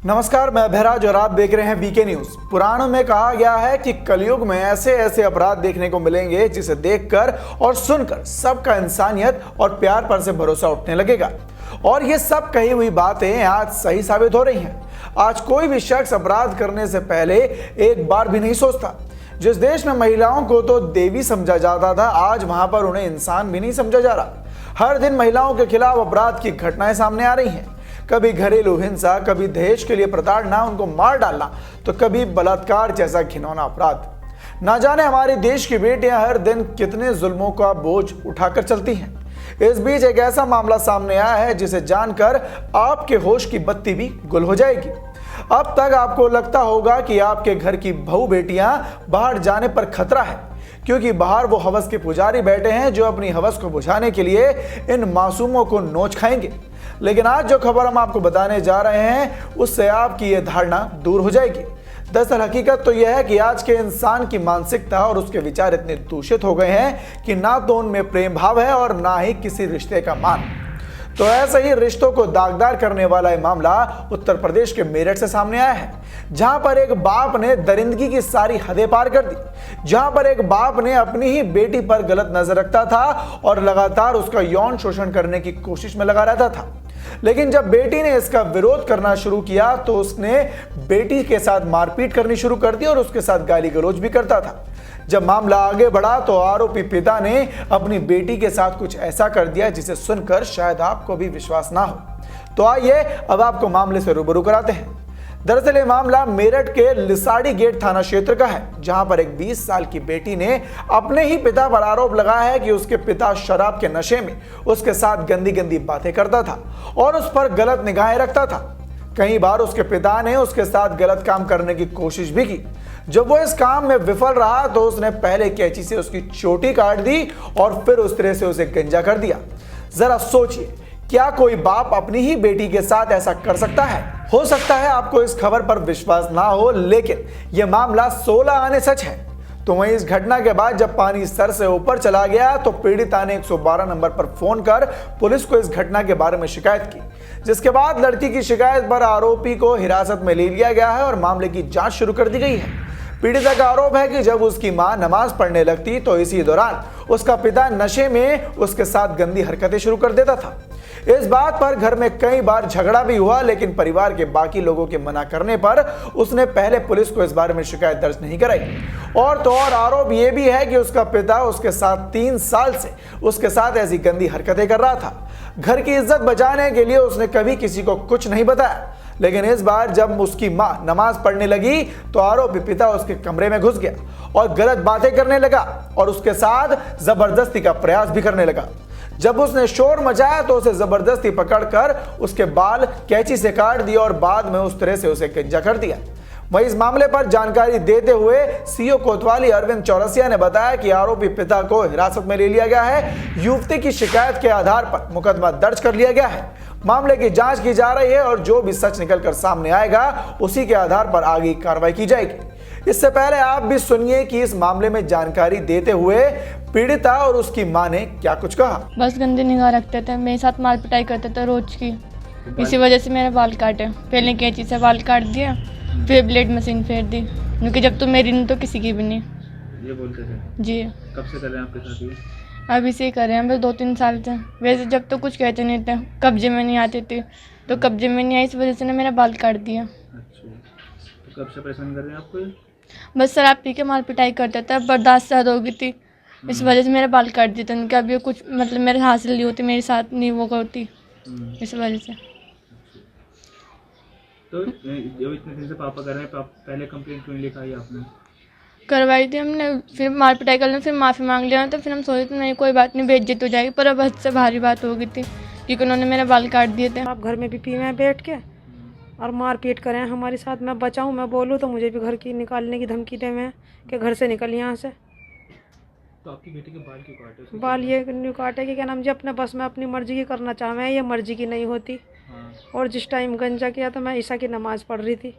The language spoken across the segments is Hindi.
नमस्कार, मैं बहराज और आप देख रहे हैं बीके न्यूज। पुराणों में कहा गया है कि कलयुग में ऐसे ऐसे अपराध देखने को मिलेंगे जिसे देखकर और सुनकर सबका इंसानियत और प्यार पर से भरोसा उठने लगेगा। और ये सब कही हुई बातें आज सही साबित हो रही हैं। आज कोई भी शख्स अपराध करने से पहले एक बार भी नहीं सोचता। जिस देश में महिलाओं को तो देवी समझा जाता था, आज वहां पर उन्हें इंसान भी नहीं समझा जा रहा। हर दिन महिलाओं के खिलाफ अपराध की घटनाएं सामने आ रही हैं। कभी घरेलू हिंसा, कभी दहेज के लिए प्रताड़ना, उनको मार डालना, तो कभी बलात्कार जैसा घिनौना अपराध। ना जाने हमारे देश की बेटियां हर दिन कितने जुल्मों का बोझ उठाकर चलती हैं। इस बीच एक ऐसा मामला सामने आया है जिसे जानकर आपके होश की बत्ती भी गुल हो जाएगी। अब तक आपको लगता होगा कि आपके घर की बहू बेटियां बाहर जाने पर खतरा है, क्योंकि बाहर वो हवस के पुजारी बैठे हैं जो अपनी हवस को बुझाने के लिए इन मासूमों को नोच खाएंगे। लेकिन आज जो खबर हम आपको बताने जा रहे हैं उससे आपकी ये धारणा दूर हो जाएगी। दरअसल हकीकत तो यह है कि आज के इंसान की मानसिकता और उसके विचार इतने दूषित हो गए हैं कि ना तो उनमें प्रेम भाव है और ना ही किसी रिश्ते का मान। तो ऐसे ही रिश्तों को दागदार करने वाला यह मामला उत्तर प्रदेश के मेरठ से सामने आया है, जहां पर एक बाप ने दरिंदगी की सारी हदें पार कर दी। जहां पर एक बाप ने अपनी ही बेटी पर गलत नजर रखता था और लगातार उसका यौन शोषण करने की कोशिश में लगा रहता था। लेकिन जब बेटी ने इसका विरोध करना शुरू किया तो उसने बेटी के साथ मारपीट करनी शुरू कर दी और उसके साथ गाली गलौज भी करता था। जब मामला आगे बढ़ा तो आरोपी पिता ने अपनी बेटी के साथ कुछ ऐसा कर दिया जिसे सुनकर शायद आपको भी विश्वास ना हो। तो आइए अब आपको मामले से रूबरू कराते हैं। दरअसल ये मामला मेरठ के लिसाड़ी गेट थाना क्षेत्र का है, जहां पर एक 20 साल की बेटी ने अपने ही पिता पर आरोप लगाया है कि उसके पिता शराब के नशे में उसके साथ गंदी गंदी बातें करता था और उस पर गलत निगाहें रखता था। कई बार उसके पिता ने उसके साथ गलत काम करने की कोशिश भी की। जब वो इस काम में विफल रहा तो उसने पहले कैंची से उसकी चोटी काट दी और फिर उस तरह से उसे गंजा कर दिया। जरा सोचिए, क्या कोई बाप अपनी ही बेटी के साथ ऐसा कर सकता है? हो सकता है आपको इस खबर पर विश्वास ना हो, लेकिन यह मामला 16 आने सच है। तो वहीं इस घटना के बाद जब पानी सर से ऊपर चला गया तो पीड़िता ने 112 नंबर पर फोन कर पुलिस को इस घटना के बारे में शिकायत की, जिसके बाद लड़की की शिकायत पर आरोपी को हिरासत में ले लिया गया है और मामले की जांच शुरू कर दी गई है। पीड़िता का आरोप है कि जब उसकी मां नमाज पढ़ने लगती तो इसी दौरान उसका पिता नशे में उसके साथ गंदी हरकतें शुरू कर देता था। इस बात पर घर में कई बार झगड़ा भी हुआ, लेकिन परिवार के बाकी लोगों के मना करने पर उसने पहले पुलिस को इस बारे में शिकायत दर्ज नहीं कराई। और तो और आरोप यह भी है कि उसका पिता उसके साथ 3 साल से उसके साथ ऐसी गंदी हरकतें कर रहा था। घर की इज्जत बचाने के लिए उसने कभी किसी को कुछ नहीं बताया, लेकिन इस बार जब उसकी मां नमाज पढ़ने लगी तो आरोपी पिता उसके कमरे में घुस गया और गलत बातें करने लगा और उसके साथ जबरदस्ती का प्रयास भी करने लगा। जब उसने शोर मचाया तो उसे जबरदस्ती पकड़कर उसके बाल कैंची से काट दिए और बाद में उस तरह से उसे गंजा कर दिया। वहीं इस मामले पर जानकारी देते हुए सीओ कोतवाली अरविंद चौरसिया ने बताया कि आरोपी पिता को हिरासत में ले लिया गया है। युवती की शिकायत के आधार पर मुकदमा दर्ज कर लिया गया है। मामले की जांच की जा रही है और जो भी सच निकलकर सामने आएगा उसी के आधार पर आगे कार्रवाई की जाएगी। इससे पहले आप भी सुनिए कि इस मामले में जानकारी देते हुए पीड़िता और उसकी मां ने क्या कुछ कहा। बस गंदी निगाह रखते थे, मेरे साथ मार पिटाई करते थे रोज की। इसी वजह से मेरे बाल काटे। पहले कैंची से बाल काट दिया, फिर ब्लेड मशीन फेर दी, क्योंकि जब तो मेरी नहीं तो किसी की भी नहीं। ये बोलते थे जी। कब से कर रहे हैं आपके साथ ये? अभी से कर रहे हैं, बस 2-3 साल से। वैसे जब तो कुछ कहते नहीं थे, कब्जे में नहीं आती थी, तो कब्जे में नहीं आई, इस वजह से ने मेरा बाल काट दिया। अच्छा, तो कब से परेशान कर रहे हैं आपको ये? बस शराब पी के मार पिटाई करता था, बर्दाश्त से हद हो गई थी, इस वजह से मेरे बाल काट दिए थे। उनके अभी कुछ मतलब मेरे हासिल नहीं होती, मेरे साथ नहीं वो करती, इस वजह से। तो जो इतने दिन से पापा कर रहे हैं, पहले कंप्लेंट क्यों नहीं लिखाई आपने? करवाई थी हमने, फिर मार पिटाई कर लें, फिर माफ़ी मांग लिया, तो फिर हम सोचे थे नहीं कोई बात नहीं, बेइज्जत हो जाएगी, पर अब हद से भारी बात हो गई थी क्योंकि उन्होंने मेरे बाल काट दिए थे। आप घर में भी पी में बैठ के और मार पीट करें हमारे साथ। मैं बचाऊं, मैं बोलूं तो मुझे भी घर की निकालने की धमकी दे मैं कि घर से निकल यहाँ से। तो आपकी बेटी के बाल क्यों काटे? बाल ये नहीं काटे कि क्या नाम जी, अपने बस में अपनी मर्जी की करना चाह, मैं ये मर्जी की नहीं होती। हाँ। और जिस टाइम गंजा किया तो मैं ईसा की नमाज़ पढ़ रही थी,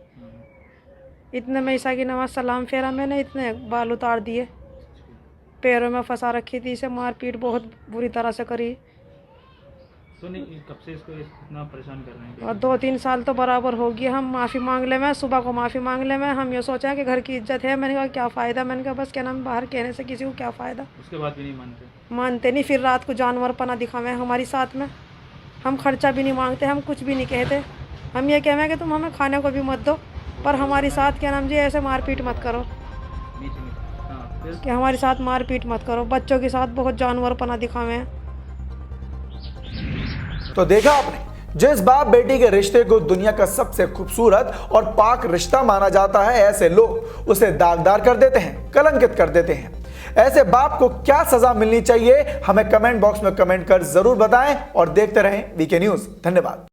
इतने में ईसा की नमाज सलाम फेरा, मैंने इतने बाल उतार दिए, पैरों में फंसा रखी थी, इसे मार पीट बहुत बुरी तरह से करी। तो नहीं, कब से इसको इतना परेशान कर रहे हैं? और 2-3 साल तो बराबर हो गया। हम माफ़ी मांग ले में, सुबह को माफ़ी मांग ले में, हम ये सोचा कि घर की इज्जत है। मैंने कहा क्या फ़ायदा, मैंने कहा बस क्या नाम, बाहर कहने से किसी को क्या फ़ायदा। उसके बाद भी नहीं मानते नहीं, फिर रात को जानवरपना दिखावे हमारी साथ में। हम खर्चा भी नहीं मांगते, हम कुछ भी नहीं कहते। हम ये कहें कि तुम हमें खाने को भी मत दो, पर हमारी साथ क्या नाम जी ऐसे मारपीट मत करो, कि हमारे साथ मारपीट मत करो। बच्चों के साथ बहुत जानवरपना दिखावे हैं। तो देखा आपने, जिस बाप बेटी के रिश्ते को दुनिया का सबसे खूबसूरत और पाक रिश्ता माना जाता है, ऐसे लोग उसे दागदार कर देते हैं, कलंकित कर देते हैं। ऐसे बाप को क्या सजा मिलनी चाहिए, हमें कमेंट बॉक्स में कमेंट कर जरूर बताएं और देखते रहें वीके न्यूज। धन्यवाद।